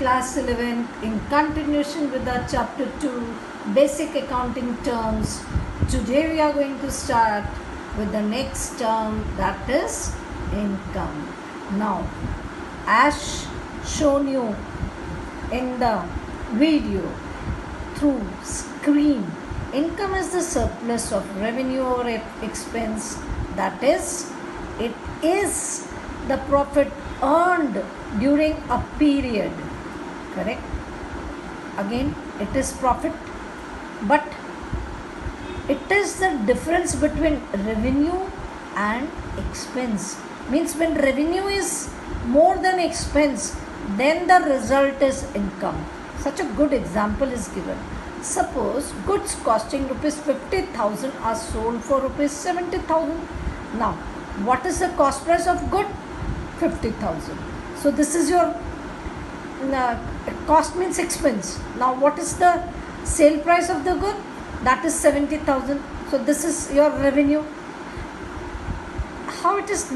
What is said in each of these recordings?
class 11 in continuation with our chapter 2 basic accounting terms. Today we are going to start with the next term, that is income. Now, as shown you in the video through screen, income is the surplus of revenue or expense, that is, it is the profit earned during a period. Correct? Again, it is profit, but it is the difference between revenue and expense. Means when revenue is more than expense, then the result is income. Such a good example is given. Suppose goods costing rupees 50,000 are sold for rupees 70,000. Now, what is the cost price of good? 50,000. So this is your cost means expense. Now what is the sale price of the good? That is 70,000. So this is your revenue. How it is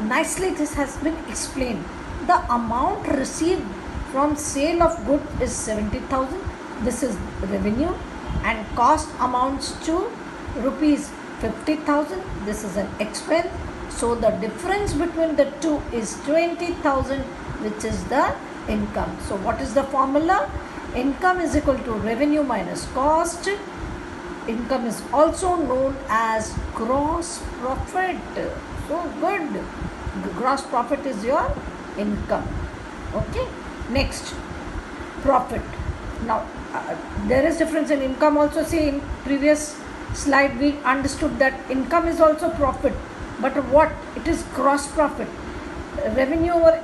nicely this has been explained. The amount received from sale of good is 70,000. This is revenue, and cost amounts to rupees 50,000. This is an expense. So the difference between the two is 20,000, which is the income. So what is the formula? Income is equal to revenue minus cost. Income is also known as gross profit. So good. Gross profit is your income. Okay. Next, profit. Now there is difference in income also. See, in previous slide we understood that income is also profit. But what? It is gross profit. Revenue over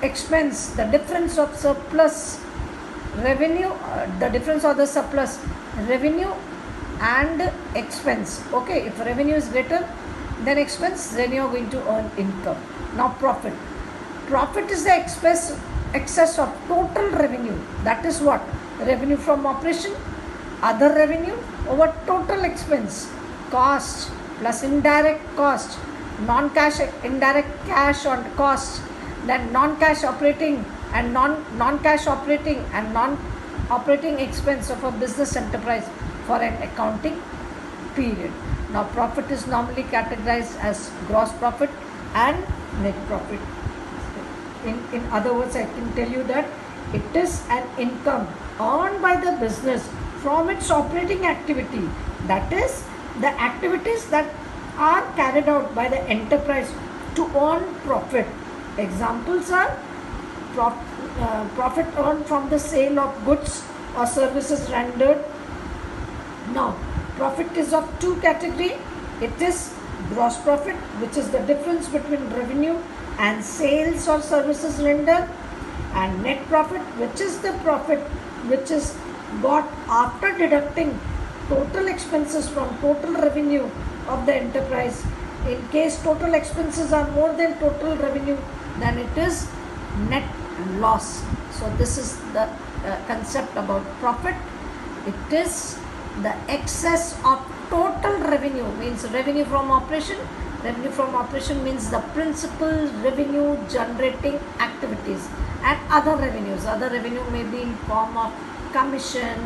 expense, the difference of surplus revenue, the difference of the surplus revenue and expense. Okay, if revenue is greater than expense, then you are going to earn income. Now profit. Profit is the excess of total revenue. That is what? Revenue from operation, other revenue over total expense. Cost plus indirect cost, non-cash indirect cash on cost, then non-cash operating and non-cash operating and non-operating expense of a business enterprise for an accounting period. Now profit is normally categorized as gross profit and net profit. In other words, I can tell you that it is an income earned by the business from its operating activity. That is, the activities that are carried out by the enterprise to earn profit. Examples are profit earned from the sale of goods or services rendered. Now, profit is of two categories. It is gross profit, which is the difference between revenue and sales or services rendered, and net profit, which is the profit which is got after deducting total expenses from total revenue of the enterprise. In case total expenses are more than total revenue, then it is net loss. So this is the concept about profit. It is the excess of total revenue, means revenue from operation. Revenue from operation means the principal revenue generating activities and other revenues. Other revenue may be in form of commission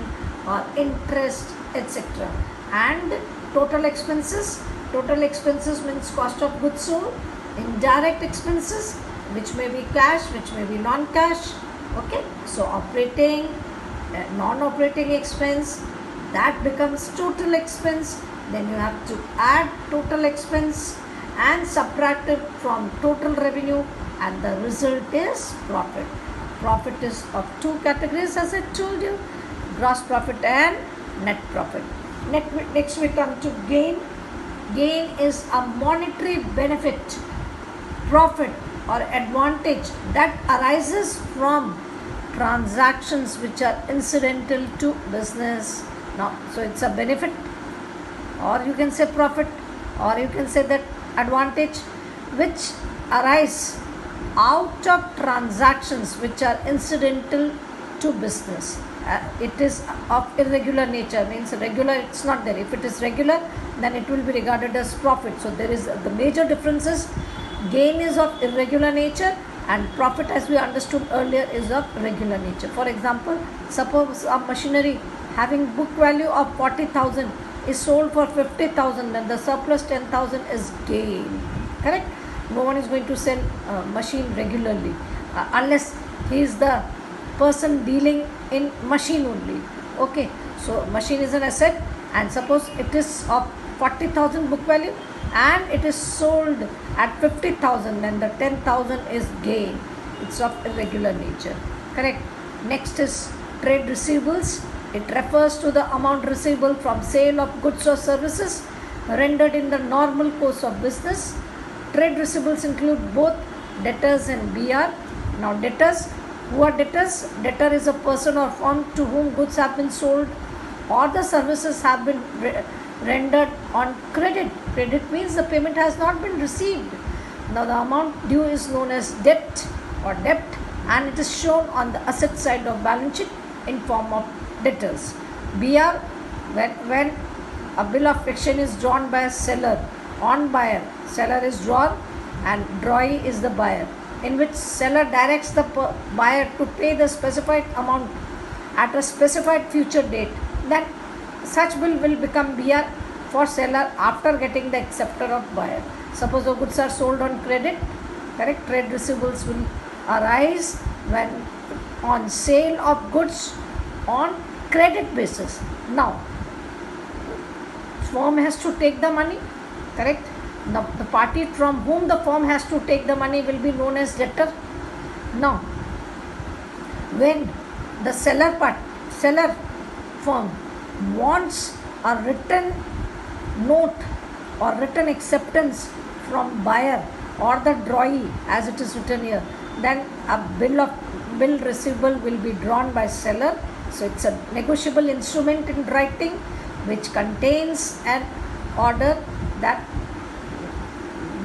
or interest, etc. And total expenses. Total expenses means cost of goods sold. Indirect expenses, which may be cash, which may be non-cash. Okay, so operating, non-operating expense, that becomes total expense. Then you have to add total expense and subtract it from total revenue, and the result is profit. Profit is of two categories, as I told you, gross profit and net profit. Next we come to gain. Gain is a monetary benefit, profit or advantage that arises from transactions which are incidental to business. Now, so it's a benefit, or you can say profit, or you can say that advantage which arise out of transactions which are incidental to business. It is of irregular nature, means regular it's not there. If it is regular, then it will be regarded as profit. So there is the major differences. Gain is of irregular nature And profit, as we understood earlier, is of regular nature. For example, suppose a machinery having book value of 40,000 is sold for 50,000, then the surplus 10,000 is gain. Correct? No one is going to sell machine regularly unless he is the person dealing in machine only. Okay, so machine is an asset, and suppose it is of 40,000 book value and it is sold at 50,000, then the 10,000 is gain. It's of irregular nature. Correct? Next is trade receivables. It refers to the amount receivable from sale of goods or services rendered in the normal course of business. Trade receivables include both debtors and BR. Now, debtors, who are debtors? Debtor is a person or firm to whom goods have been sold or the services have been rendered on credit. Credit means the payment has not been received. Now, the amount due is known as debt or debt, and it is shown on the asset side of balance sheet in form of debtors. BR, when a bill of exchange is drawn by a seller on buyer, seller is drawn and drawee is the buyer, in which seller directs the buyer to pay the specified amount at a specified future date, then such bill will become BR for seller after getting the acceptor of buyer. Suppose the goods are sold on credit, correct? Trade receivables will arise when on sale of goods on credit basis. Now, firm has to take the money, correct? Now, the party from whom the firm has to take the money will be known as debtor. Now, when the seller firm wants a written note or written acceptance from buyer or the drawee, as it is written here, then a bill receivable will be drawn by seller. So it's a negotiable instrument in writing which contains an order that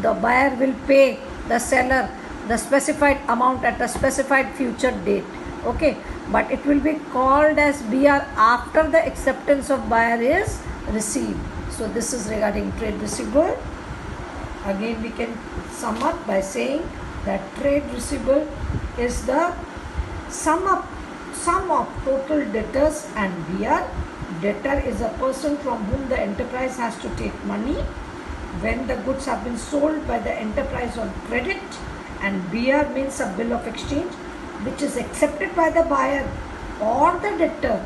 the buyer will pay the seller the specified amount at a specified future date. Okay, but it will be called as BR after the acceptance of buyer is received. So this is regarding trade receivable. Again, we can sum up by saying that trade receivable is the sum of total debtors and BR. Debtor is a person from whom the enterprise has to take money when the goods have been sold by the enterprise on credit, and BR means a bill of exchange which is accepted by the buyer or the debtor,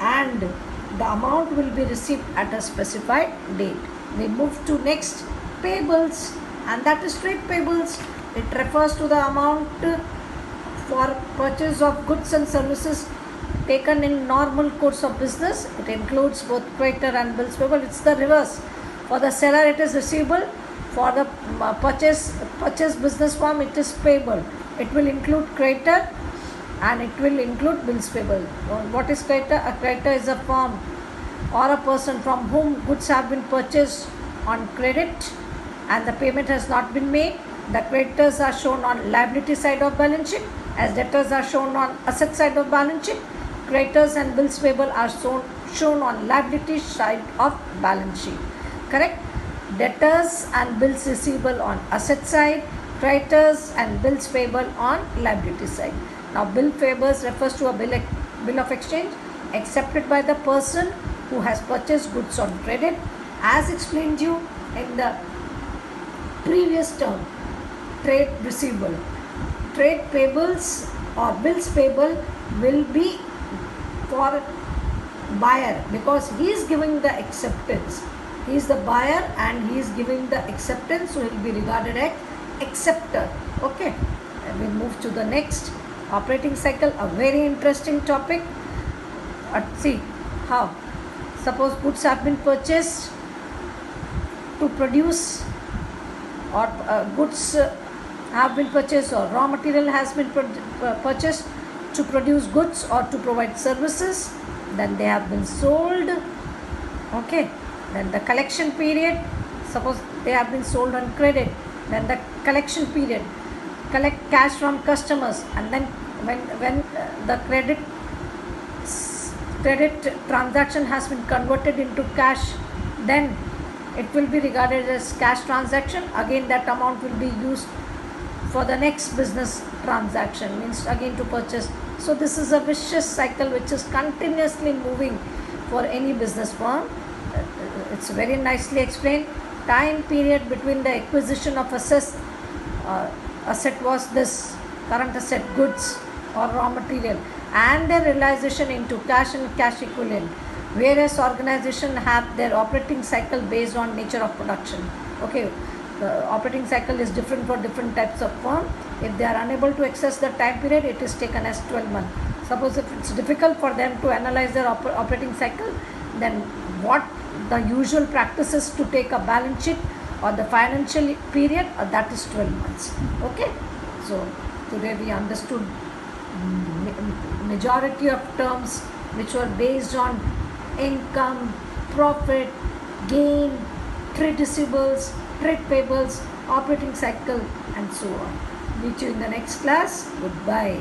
and the amount will be received at a specified date. We move to next, payables, and that is trade payables. It refers to the amount for purchase of goods and services taken in normal course of business. It includes both creditor and bills payable. It's the reverse. For the seller it is receivable. For the purchase business firm it is payable. It will include creditor and it will include bills payable. What is creditor? A creditor is a firm or a person from whom goods have been purchased on credit and the payment has not been made. The creditors are shown on liability side of balance sheet, as debtors are shown on asset side of balance sheet. Creditors and bills payable are shown on liability side of balance sheet. Correct? Debtors and bills receivable on asset side, creditors and bills payable on liability side. Now, bill payables refers to a bill of exchange accepted by the person who has purchased goods on credit, as explained to you in the previous term, trade receivable. Trade payables or bills payable will be for buyer because he is giving the acceptance. He is the buyer and he is giving the acceptance, so he will be regarded as acceptor. Okay, and we move to the next, operating cycle, a very interesting topic. See how, suppose goods have been purchased to produce, or goods have been purchased, or raw material has been purchased to produce goods or to provide services, then they have been sold. Okay, then the collection period, suppose they have been sold on credit, then the collection period, collect cash from customers, and then when the credit transaction has been converted into cash, then it will be regarded as cash transaction. Again, that amount will be used for the next business transaction, means again to purchase. So this is a vicious cycle which is continuously moving for any business firm. It's very nicely explained. Time period between the acquisition of asset was this current asset, goods or raw material, and their realization into cash and cash equivalent. Various organizations have their operating cycle based on nature of production. Okay, the operating cycle is different for different types of firm. If they are unable to access the time period, it is taken as 12 months. Suppose if it's difficult for them to analyze their operating cycle, then what the usual practice is to take a balance sheet or the financial period, that is 12 months. Okay, so today we understood majority of terms which were based on income, profit, gain, trade receivables, trade payables, operating cycle, and so on. Meet you in the next class. Goodbye.